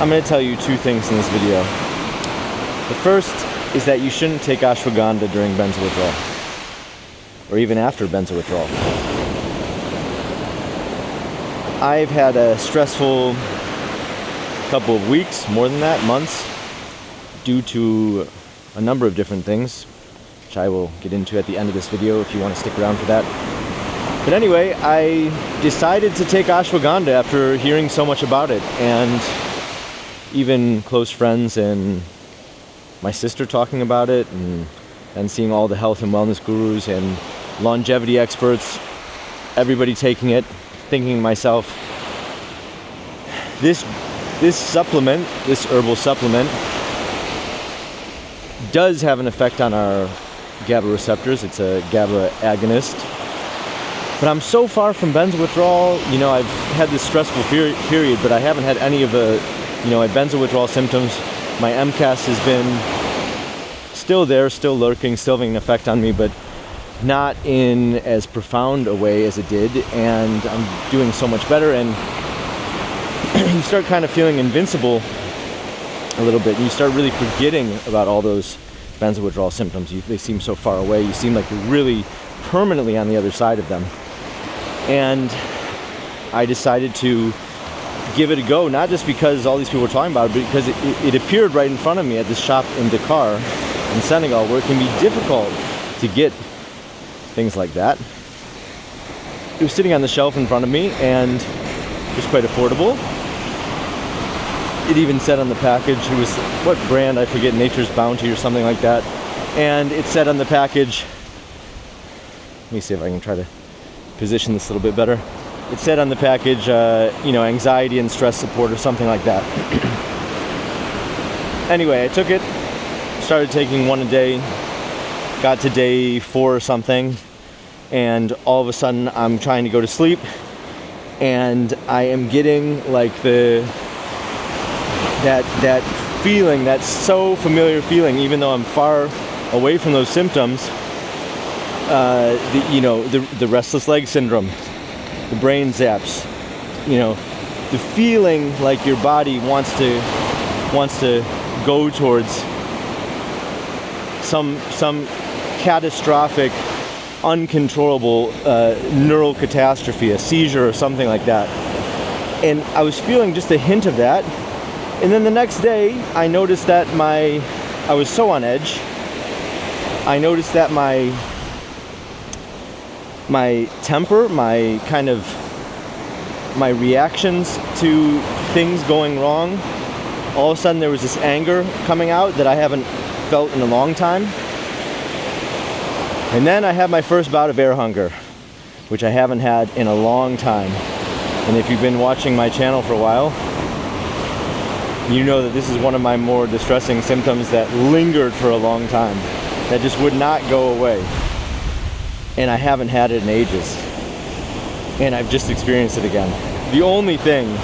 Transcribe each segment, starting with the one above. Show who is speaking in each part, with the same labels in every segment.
Speaker 1: I'm going to tell you two things in this video. The first is that you shouldn't take ashwagandha during benzo withdrawal, or even after benzo withdrawal. I've had a stressful couple of weeks, more than that, months, due to a number of different things, which I will get into at the end of this video if you want to stick around for that. But anyway, I decided to take ashwagandha after hearing so much about it, and even close friends and my sister talking about it, and seeing all the health and wellness gurus and longevity experts, everybody taking it, thinking to myself, this supplement, this herbal supplement, does have an effect on our GABA receptors. It's a GABA agonist. But I'm so far from benzo withdrawal. You know, I've had this stressful period, but I haven't had any of the, my benzo withdrawal symptoms. My MCAS has been still there, still lurking, still having an effect on me, but not in as profound a way as it did. And I'm doing so much better, and you start kind of feeling invincible a little bit, and you start really forgetting about all those benzo withdrawal symptoms. They seem so far away. You seem like you're really permanently on the other side of them. And I decided to give it a go, not just because all these people were talking about it, but because it appeared right in front of me at this shop in Dakar in Senegal, where it can be difficult to get things like that. It was sitting on the shelf in front of me, and it was quite affordable. It even said on the package, it was, what brand, I forget, Nature's Bounty or something like that. And it said on the package, let me see if I can try to position this a little bit better. It said on the package, anxiety and stress support or something like that. Anyway, I took it, started taking one a day, got to day 4 or something, and all of a sudden I'm trying to go to sleep, and I am getting like that feeling, that so familiar feeling, even though I'm far away from those symptoms. The restless leg syndrome, the brain zaps, the feeling like your body wants to go towards some catastrophic, uncontrollable neural catastrophe, a seizure or something like that. And I was feeling just a hint of that. And then the next day, I noticed that I was so on edge. I noticed that my temper, my reactions to things going wrong, all of a sudden there was this anger coming out that I haven't felt in a long time. And then I had my first bout of air hunger, which I haven't had in a long time. And if you've been watching my channel for a while, you know that this is one of my more distressing symptoms that lingered for a long time, that just would not go away. And I haven't had it in ages. And I've just experienced it again. The only thing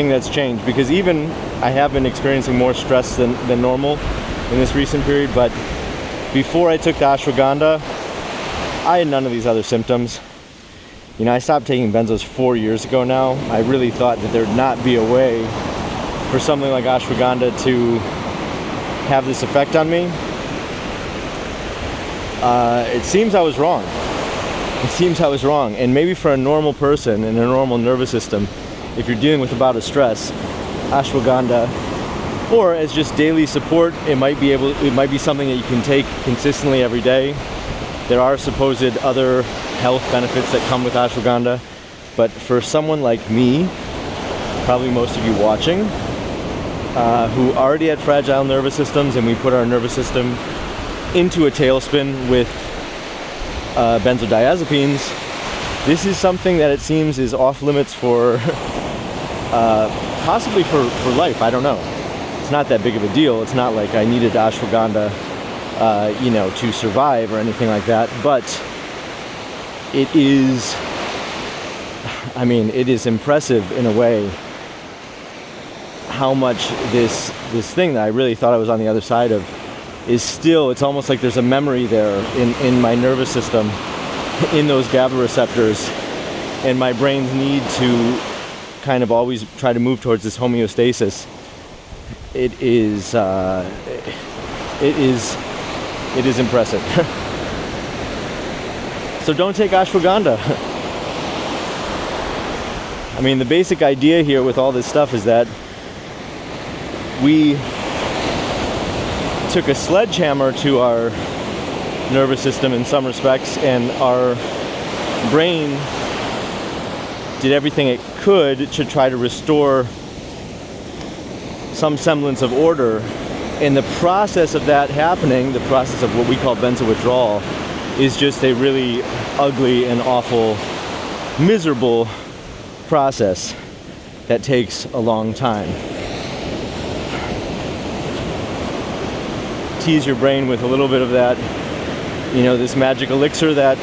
Speaker 1: that's changed, because even I have been experiencing more stress than normal in this recent period, but before I took the ashwagandha, I had none of these other symptoms. I stopped taking benzos 4 years ago now. I really thought that there'd not be a way for something like ashwagandha to have this effect on me. It seems I was wrong. And maybe for a normal person in a normal nervous system, if you're dealing with a bout of stress, ashwagandha, or as just daily support, it might be something that you can take consistently every day. There are supposed other health benefits that come with ashwagandha, but for someone like me, probably most of you watching, who already had fragile nervous systems, and we put our nervous system into a tailspin with benzodiazepines, this is something that it seems is off limits for possibly for life. I don't know. It's not that big of a deal. It's not like I needed ashwagandha to survive or anything like that, but it is impressive in a way how much this thing that I really thought I was on the other side of is still, it's almost like there's a memory there in my nervous system, in those GABA receptors, and my brain's need to kind of always try to move towards this homeostasis, it is impressive. So don't take ashwagandha. I mean, the basic idea here with all this stuff is that we took a sledgehammer to our nervous system in some respects, and our brain did everything it could to try to restore some semblance of order. In the process of that happening, the process of what we call benzo withdrawal is just a really ugly and awful, miserable process that takes a long time. Tease your brain with a little bit of that, this magic elixir that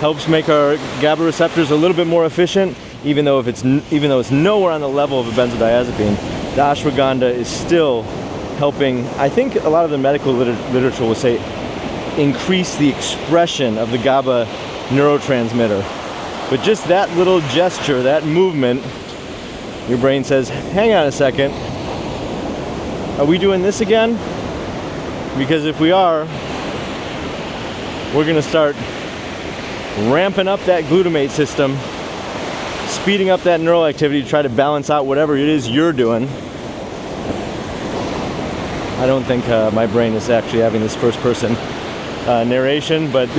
Speaker 1: helps make our GABA receptors a little bit more efficient, even though it's nowhere on the level of a benzodiazepine. The ashwagandha is still helping. I think a lot of the medical literature will say increase the expression of the GABA neurotransmitter. But just that little gesture, that movement, your brain says, hang on a second, are we doing this again? Because if we are, we're going to start ramping up that glutamate system, speeding up that neural activity to try to balance out whatever it is you're doing. I don't think my brain is actually having this first person narration, but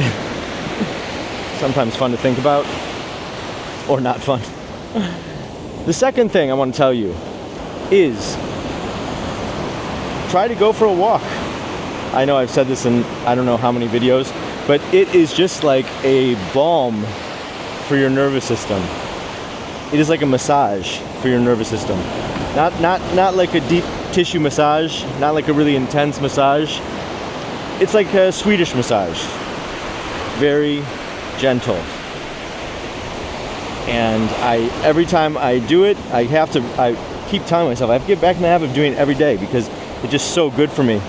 Speaker 1: sometimes fun to think about, or not fun. The second thing I want to tell you is try to go for a walk. I know I've said this in I don't know how many videos, but it is just like a balm for your nervous system. It is like a massage for your nervous system. Not like a deep tissue massage, not like a really intense massage. It's like a Swedish massage. Very gentle. And every time I do it, I keep telling myself I have to get back in the habit of doing it every day because it's just so good for me.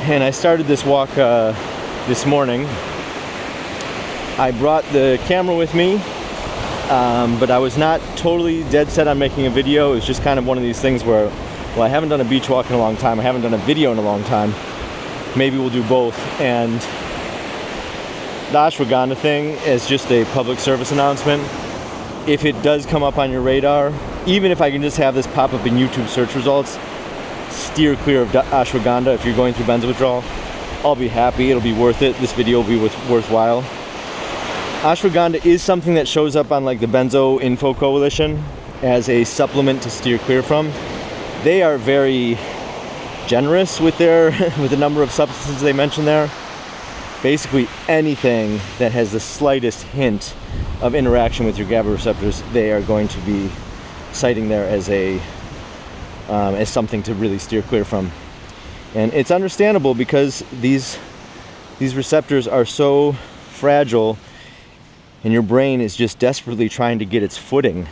Speaker 1: And I started this walk this morning. I brought the camera with me, but I was not totally dead set on making a video. It was just kind of one of these things where, well, I haven't done a beach walk in a long time. I haven't done a video in a long time. Maybe we'll do both. And the ashwagandha thing is just a public service announcement. If it does come up on your radar, even if I can just have this pop up in YouTube search results, steer clear of ashwagandha if you're going through benzo withdrawal. I'll be happy. It'll be worth it. This video will be worthwhile. Ashwagandha is something that shows up on like the Benzo Info Coalition as a supplement to steer clear from. They are very generous with with the number of substances they mention there. Basically anything that has the slightest hint of interaction with your GABA receptors, they are going to be citing there as as something to really steer clear from. And it's understandable because these receptors are so fragile, and your brain is just desperately trying to get its footing,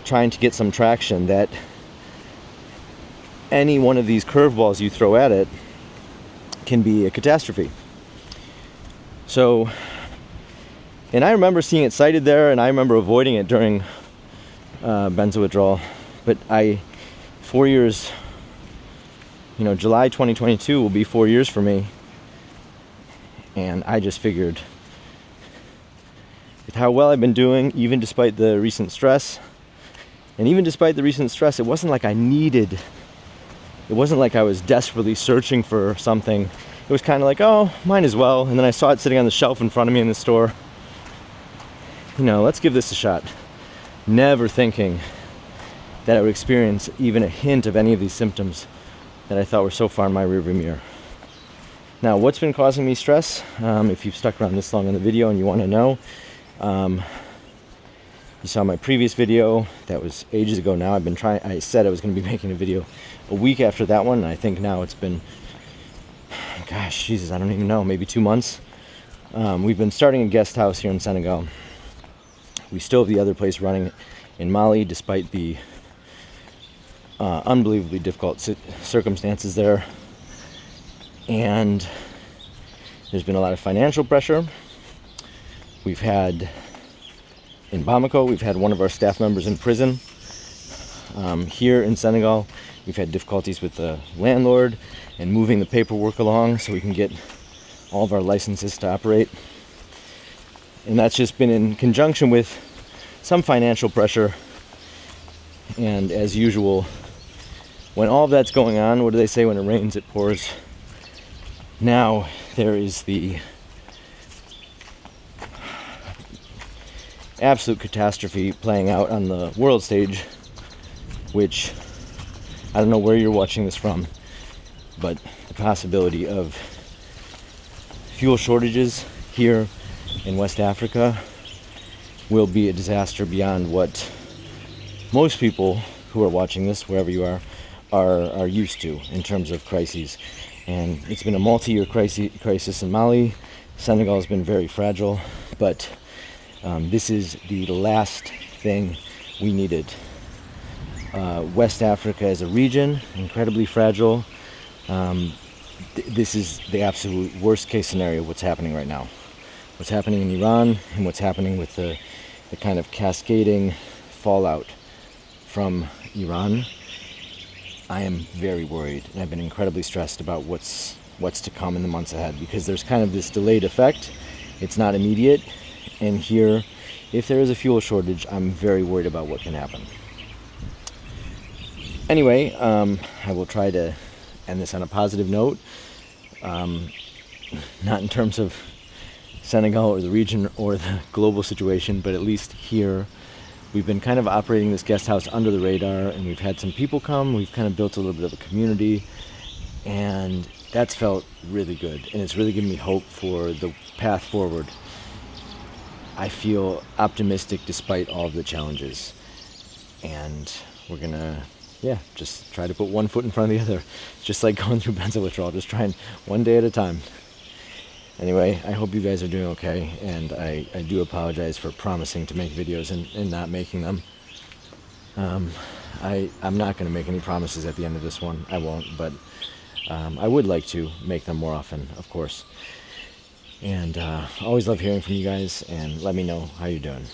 Speaker 1: trying to get some traction, that any one of these curveballs you throw at it can be a catastrophe. So, and I remember seeing it cited there, and I remember avoiding it during benzo withdrawal. But 4 years, July 2022 will be 4 years for me. And I just figured, with how well I've been doing, even despite the recent stress, it wasn't like I needed, it wasn't like I was desperately searching for something. It was kind of like, oh, might as well. And then I saw it sitting on the shelf in front of me in the store. Let's give this a shot. Never thinking that I would experience even a hint of any of these symptoms that I thought were so far in my rearview mirror. Now, what's been causing me stress? If you've stuck around this long in the video and you want to know, you saw my previous video. That was ages ago now. I said I was going to be making a video a week after that one, and I think now it's been, gosh, Jesus, I don't even know, maybe 2 months. We've been starting a guest house here in Senegal. We still have the other place running in Mali, despite the unbelievably difficult circumstances there. And there's been a lot of financial pressure. We've had in Bamako. We've had one of our staff members in prison. Here in Senegal, we've had difficulties with the landlord and moving the paperwork along so we can get all of our licenses to operate. And that's just been in conjunction with some financial pressure. And as usual, when all of that's going on, what do they say? When it rains, it pours. Now there is the absolute catastrophe playing out on the world stage, which I don't know where you're watching this from, but the possibility of fuel shortages here in West Africa will be a disaster beyond what most people who are watching this, wherever you are used to in terms of crises. And it's been a multi-year crisis in Mali. Senegal has been very fragile, but this is the last thing we needed. West Africa as a region, incredibly fragile. This is the absolute worst case scenario, what's happening right now. What's happening in Iran and what's happening with the kind of cascading fallout from Iran. I am very worried, and I've been incredibly stressed about what's to come in the months ahead, because there's kind of this delayed effect. It's not immediate, and here, if there is a fuel shortage, I'm very worried about what can happen. Anyway, I will try to end this on a positive note, not in terms of Senegal or the region or the global situation, but at least here we've been kind of operating this guest house under the radar, and we've had some people come. We've kind of built a little bit of a community, and that's felt really good, and it's really given me hope for the path forward. I feel optimistic despite all of the challenges, and we're gonna just try to put one foot in front of the other, just like going through Benzo withdrawal, just trying one day at a time. Anyway, I hope you guys are doing okay, and I do apologize for promising to make videos and not making them. I'm not going to make any promises at the end of this one. I won't, but I would like to make them more often, of course. And always love hearing from you guys, and let me know how you're doing.